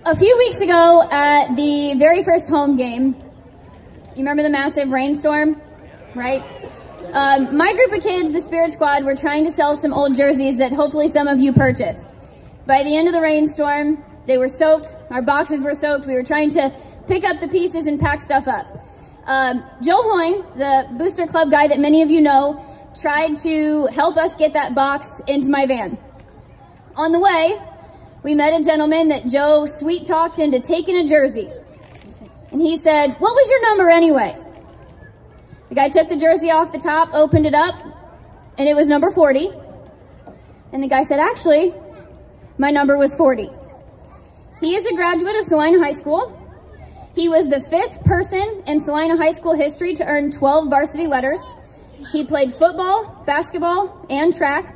A few weeks ago at the very first home game, you remember the massive rainstorm, right? My group of kids, the Spirit Squad, were trying to sell some old jerseys that hopefully some of you purchased. By the end of the rainstorm, they were soaked, our boxes were soaked, we were trying to pick up the pieces and pack stuff up. Joe Hoying, the Booster Club guy that many of you know, tried to help us get that box into my van. On the way, we met a gentleman that Joe sweet-talked into taking a jersey. And he said, "What was your number anyway?" The guy took the jersey off the top, opened it up, and it was number 40. And the guy said, "Actually, my number was 40. He is a graduate of Celina High School. He was the 5th person in Celina High School history to earn 12 varsity letters. He played football, basketball, and track.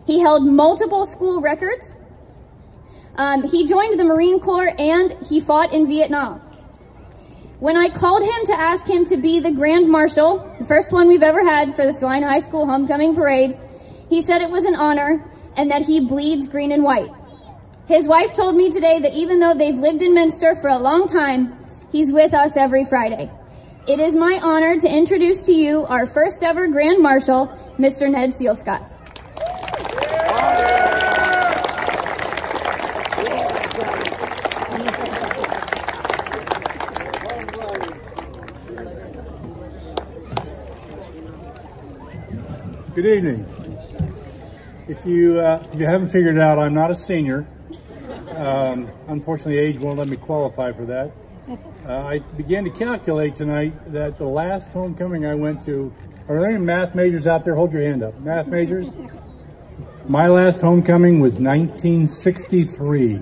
He held multiple school records. He joined the Marine Corps and he fought in Vietnam. When I called him to ask him to be the Grand Marshal, the first one we've ever had for the Celina High School Homecoming Parade, he said it was an honor and that he bleeds green and white. His wife told me today that even though they've lived in Minster for a long time, he's with us every Friday. It is my honor to introduce to you our first ever Grand Marshal, Mr. Ned Sielschott. Good evening. If you haven't figured it out, I'm not a senior. Unfortunately, age won't let me qualify for that. I began to calculate tonight that the last homecoming I went to, are there any math majors out there? Hold your hand up. Math majors? My last homecoming was 1963.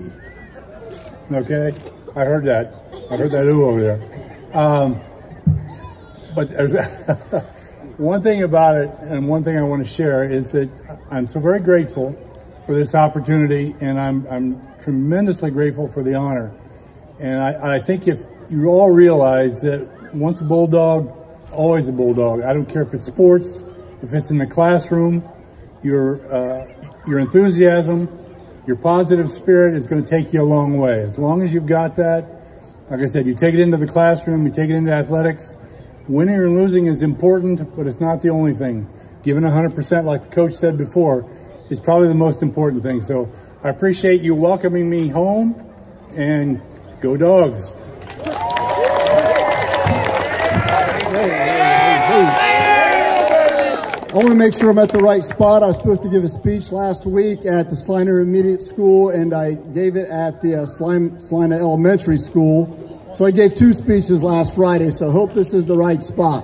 Okay? I heard that. I heard that ooh over there. But one thing about it, and one thing I want to share, is that I'm so very grateful for this opportunity, and I'm tremendously grateful for the honor. And I think if you all realize that once a Bulldog, always a Bulldog. I don't care if it's sports, if it's in the classroom, your enthusiasm, your positive spirit is going to take you a long way. As long as you've got that, like I said, you take it into the classroom, you take it into athletics. Winning or losing is important, but it's not the only thing. Giving 100%, like the coach said before, is probably the most important thing. So I appreciate you welcoming me home, and go Dogs. I want to make sure I'm at the right spot. I was supposed to give a speech last week at the Celina Intermediate School, and I gave it at the Celina Elementary School. So I gave 2 speeches last Friday, so I hope this is the right spot.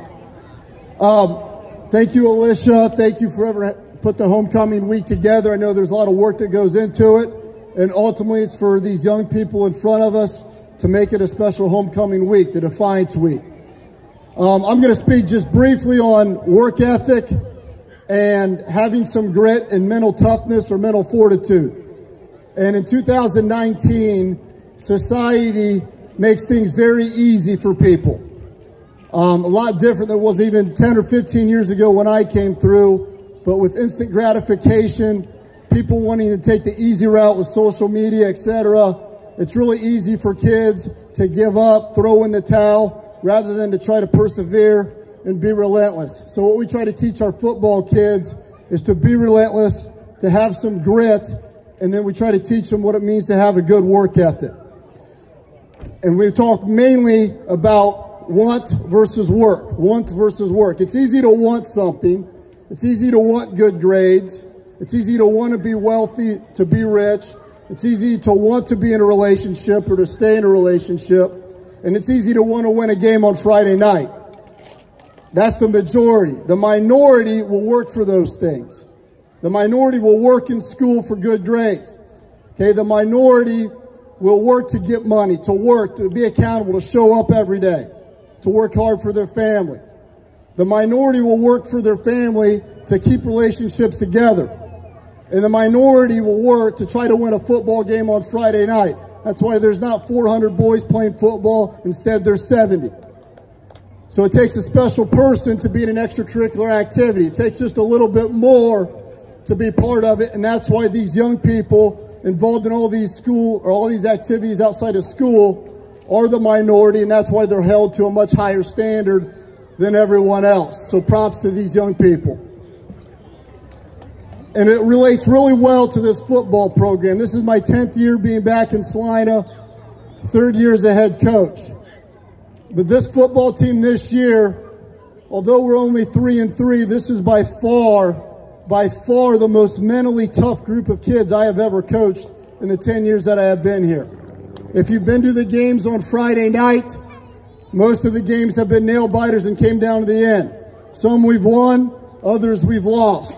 Thank you, Alicia. Thank you for ever put the homecoming week together. I know there's a lot of work that goes into it, and ultimately it's for these young people in front of us to make it a special homecoming week, the Defiance Week. I'm going to speak just briefly on work ethic and having some grit and mental toughness or mental fortitude. And in 2019, society makes things very easy for people. A lot different than it was even 10 or 15 years ago when I came through. But with instant gratification, people wanting to take the easy route with social media, etc., it's really easy for kids to give up, throw in the towel, rather than to try to persevere and be relentless. So what we try to teach our football kids is to be relentless, to have some grit, and then we try to teach them what it means to have a good work ethic. And we talk mainly about want versus work. Want versus work. It's easy to want something. It's easy to want good grades. It's easy to want to be wealthy, to be rich. It's easy to want to be in a relationship or to stay in a relationship. And it's easy to want to win a game on Friday night. That's the majority. The minority will work for those things. The minority will work in school for good grades. Okay, the minority will work to get money, to work, to be accountable, to show up every day, to work hard for their family. The minority will work for their family to keep relationships together. And the minority will work to try to win a football game on Friday night. That's why there's not 400 boys playing football. Instead, there's 70. So it takes a special person to be in an extracurricular activity. It takes just a little bit more to be part of it. And that's why these young people involved in all these activities outside of school are the minority, and that's why they're held to a much higher standard than everyone else. So props to these young people. And it relates really well to this football program. This is my 10th year being back in Celina, 3rd year as a head coach. But this football team this year, although we're only 3-3, this is by far the most mentally tough group of kids I have ever coached in the 10 years that I have been here. If you've been to the games on Friday night, most of the games have been nail biters and came down to the end. Some we've won, others we've lost.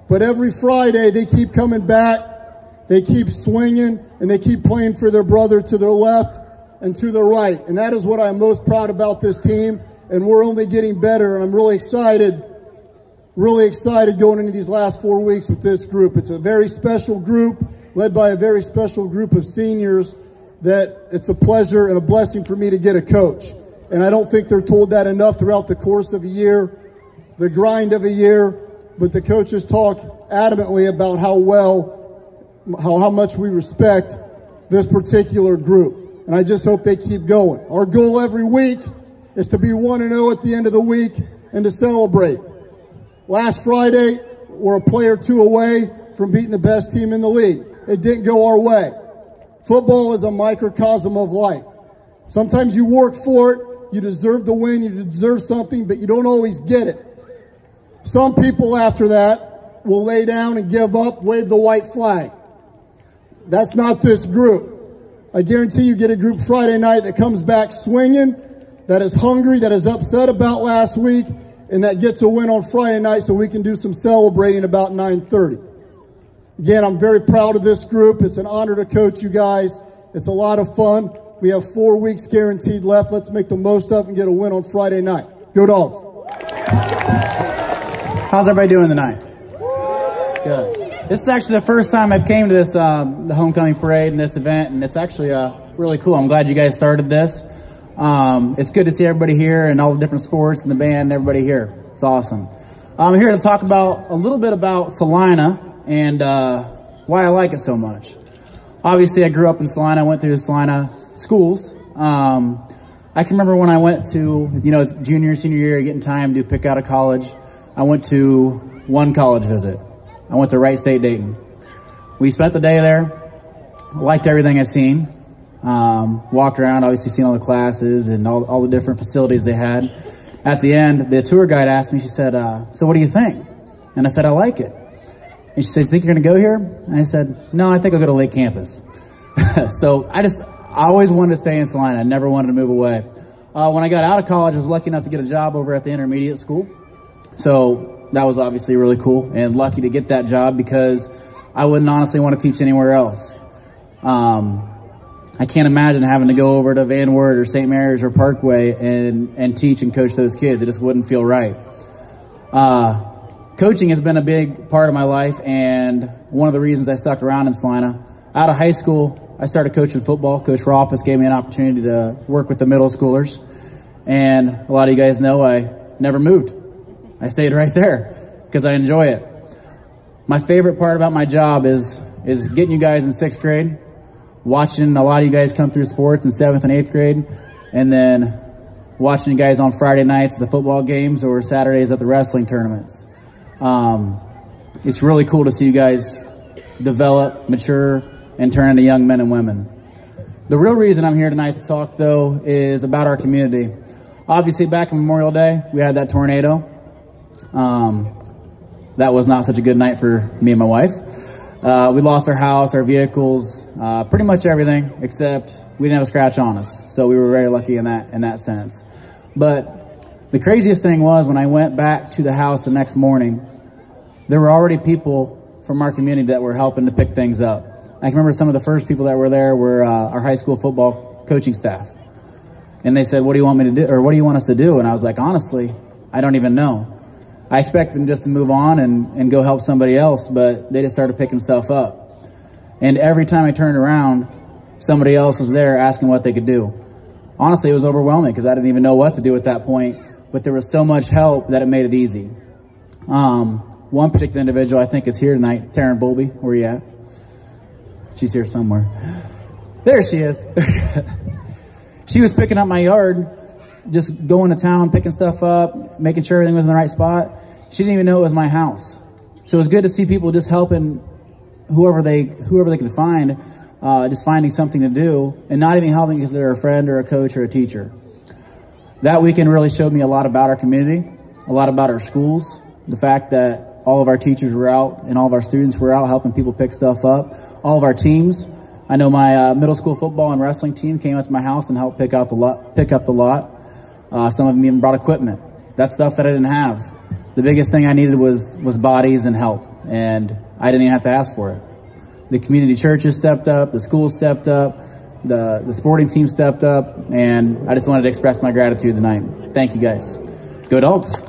But every Friday they keep coming back, they keep swinging, and they keep playing for their brother to their left and to their right. And that is what I'm most proud about this team, and we're only getting better, and I'm really excited going into these last 4 weeks with this group. It's a very special group, led by a very special group of seniors that it's a pleasure and a blessing for me to get a coach. And I don't think they're told that enough throughout the course of a year, the grind of a year, but the coaches talk adamantly about how much we respect this particular group. And I just hope they keep going. Our goal every week is to be 1-0 at the end of the week and to celebrate. Last Friday, we're a play or two away from beating the best team in the league. It didn't go our way. Football is a microcosm of life. Sometimes you work for it, you deserve to win, you deserve something, but you don't always get it. Some people after that will lay down and give up, wave the white flag. That's not this group. I guarantee you get a group Friday night that comes back swinging, that is hungry, that is upset about last week, and that gets a win on Friday night so we can do some celebrating about 9:30. Again, I'm very proud of this group. It's an honor to coach you guys. It's a lot of fun. We have 4 weeks guaranteed left. Let's make the most of it and get a win on Friday night. Go Dogs. How's everybody doing tonight? Good. This is actually the first time I've came to this the homecoming parade and this event, and it's actually really cool. I'm glad you guys started this. It's good to see everybody here and all the different sports and the band and everybody here. It's awesome. I'm here to talk about a little bit about Celina and why I like it so much. Obviously, I grew up in Celina. I went through the Celina schools. I can remember when I went to, it's junior, senior year, getting time to pick out a college. I went to one college visit. I went to Wright State Dayton. We spent the day there. Liked everything I seen. Walked around, obviously seen all the classes and all the different facilities they had. At the end, the tour guide asked me, she said, so what do you think? And I said, I like it. And she says, think you're going to go here? And I said, no, I think I'll go to Lake Campus. So I always wanted to stay in Celina. I never wanted to move away. When I got out of college, I was lucky enough to get a job over at the intermediate school. So that was obviously really cool and lucky to get that job because I wouldn't honestly want to teach anywhere else. I can't imagine having to go over to Van Wert or St. Mary's or Parkway and teach and coach those kids. It just wouldn't feel right. Coaching has been a big part of my life, and one of the reasons I stuck around in Celina. Out of high school, I started coaching football. Coach Rolfus gave me an opportunity to work with the middle schoolers, and a lot of you guys know I never moved. I stayed right there because I enjoy it. My favorite part about my job is getting you guys in 6th grade, watching a lot of you guys come through sports in 7th and 8th grade, and then watching you guys on Friday nights at the football games or Saturdays at the wrestling tournaments. It's really cool to see you guys develop, mature, and turn into young men and women. The real reason I'm here tonight to talk, though, is about our community. Obviously, back on Memorial Day, we had that tornado. That was not such a good night for me and my wife. We lost our house, our vehicles, pretty much everything, except we didn't have a scratch on us. So we were very lucky in that sense. But the craziest thing was when I went back to the house the next morning, there were already people from our community that were helping to pick things up. I can remember some of the first people that were there were our high school football coaching staff. And they said, what do you want me to do? Or what do you want us to do? And I was like, honestly, I don't even know. I expected them just to move on and go help somebody else, but they just started picking stuff up. And every time I turned around, somebody else was there asking what they could do. Honestly, it was overwhelming because I didn't even know what to do at that point, but there was so much help that it made it easy. One particular individual I think is here tonight, Taryn Bulby. Where you at? She's here somewhere. There she is. She was picking up my yard, just going to town, picking stuff up, making sure everything was in the right spot. She didn't even know it was my house. So it was good to see people just helping whoever they could find, just finding something to do, and not even helping because they're a friend or a coach or a teacher. That weekend really showed me a lot about our community, a lot about our schools, the fact that all of our teachers were out and all of our students were out helping people pick stuff up, all of our teams. I know my middle school football and wrestling team came out to my house and helped pick up the lot. Some of them even brought equipment. That's stuff that I didn't have. The biggest thing I needed was bodies and help, and I didn't even have to ask for it. The community churches stepped up, the schools stepped up, the sporting team stepped up, and I just wanted to express my gratitude tonight. Thank you guys. Go Dogs.